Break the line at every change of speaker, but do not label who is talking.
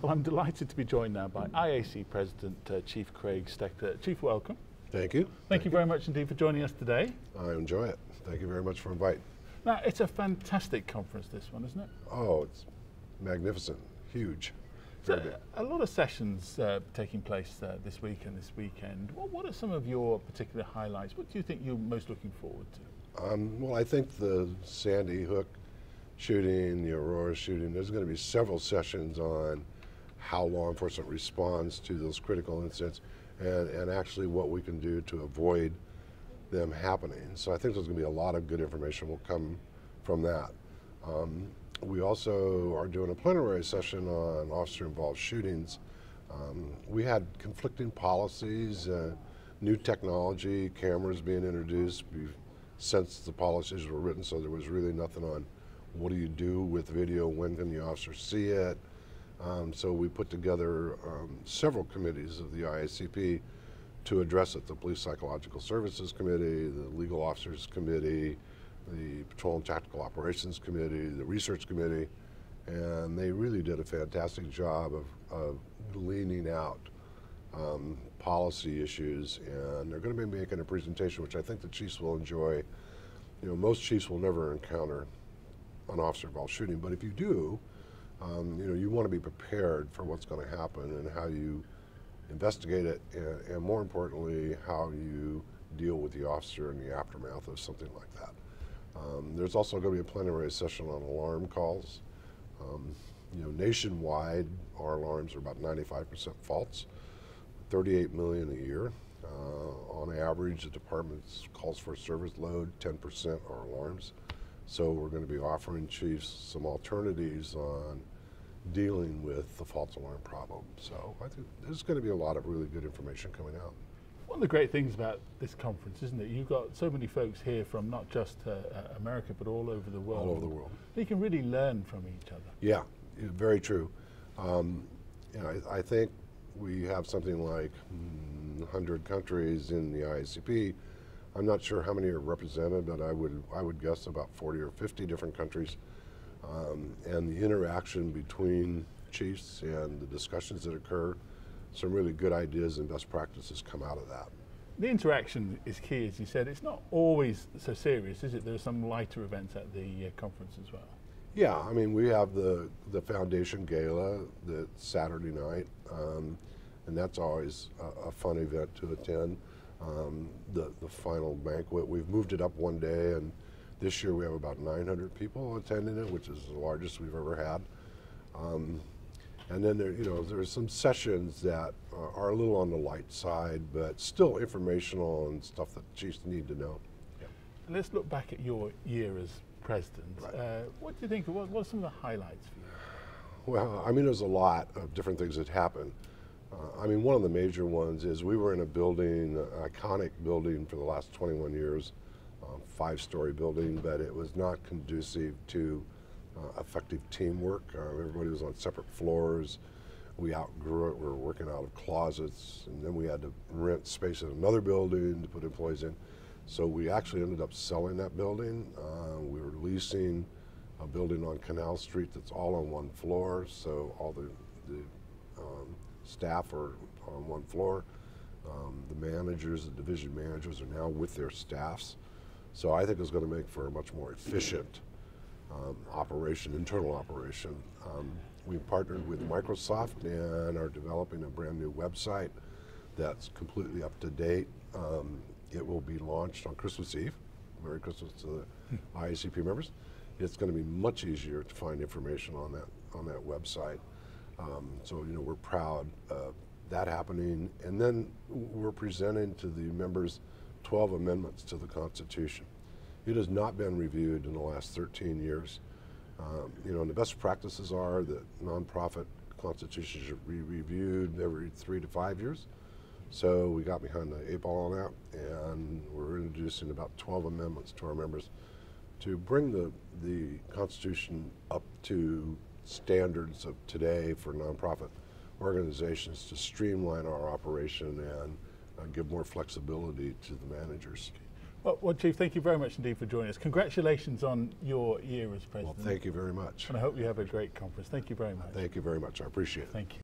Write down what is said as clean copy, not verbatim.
Well, I'm delighted to be joined now by IAC President Chief Craig Steckler. Chief, welcome.
Thank you.
Thank you very much indeed for joining us today.
I enjoy it. Thank you very much for inviting.
Now, it's a fantastic conference, this one, isn't it?
Oh, it's magnificent, huge.
So, a lot of sessions taking place this week and this weekend. What are some of your particular highlights? What do you think you're most looking forward to?
Well, I think the Sandy Hook shooting, the Aurora shooting, there's going to be several sessions on how law enforcement responds to those critical incidents and actually what we can do to avoid them happening. So I think there's going to be a lot of good information will come from that. We also are doing a plenary session on officer-involved shootings. We had conflicting policies, new technology, cameras being introduced since the policies were written, so there was really nothing on what do you do with video, when can the officer see it. So we put together several committees of the IACP to address it. The Police Psychological Services Committee, the Legal Officers Committee, the Patrol and Tactical Operations Committee, the Research Committee, and they really did a fantastic job of leaning out policy issues, and they're going to be making a presentation which I think the chiefs will enjoy. You know, most chiefs will never encounter an officer-involved shooting, but if you do, you know, you want to be prepared for what's going to happen and how you investigate it, and more importantly, how you deal with the officer in the aftermath of something like that. There's also going to be a plenary session on alarm calls. You know, nationwide, our alarms are about 95% false, 38 million a year. On average, the department calls for a service load, 10% are alarms. So we're going to be offering chiefs some alternatives on dealing with the false alarm problem. So I think there's going to be a lot of really good information coming out.
One of the great things about this conference, isn't it? You've got so many folks here from not just America, but all over the world.
All over the world.
They can really learn from each other.
Yeah, very true. You know, I think we have something like 100 countries in the IACP. I'm not sure how many are represented, but I would guess about 40 or 50 different countries. And the interaction between chiefs and the discussions that occur, some really good ideas and best practices come out of that.
The interaction is key, as you said. It's not always so serious, is it? There are some lighter events at the conference as well.
Yeah, I mean, we have the Foundation Gala that's Saturday night, and that's always a fun event to attend. The final banquet, we've moved it up one day, and this year we have about 900 people attending it, which is the largest we've ever had. And then there's some sessions that are a little on the light side, but still informational and stuff that chiefs need to know.
Yeah. Let's look back at your year as president. Right. What do you think? What are some of the highlights for you?
Well, I mean, there's a lot of different things that happened. I mean, one of the major ones is we were in a building, an iconic building for the last 21 years, 5-story building, but it was not conducive to effective teamwork. Everybody was on separate floors. We outgrew it. We were working out of closets, and then we had to rent space in another building to put employees in. So we actually ended up selling that building. We were leasing a building on Canal Street that's all on one floor, so all the staff are on one floor. The managers, the division managers are now with their staffs. So I think it's going to make for a much more efficient operation, internal operation. We partnered with Microsoft and are developing a brand new website that's completely up to date. It will be launched on Christmas Eve. Merry Christmas to the IACP members. It's going to be much easier to find information on that website. So you know, we're proud of that happening, and then we're presenting to the members 12 amendments to the Constitution. It has not been reviewed in the last 13 years. You know, and the best practices are that nonprofit constitutions should be reviewed every 3 to 5 years. So we got behind the 8 ball on that, and we're introducing about 12 amendments to our members to bring the Constitution up to standards of today for nonprofit organizations, to streamline our operation and give more flexibility to the managers.
Well, Chief, thank you very much indeed for joining us. Congratulations on your year as president.
Well, thank you very much.
And I hope you have a great conference. Thank you very much.
Thank you very much. I appreciate it.
Thank you.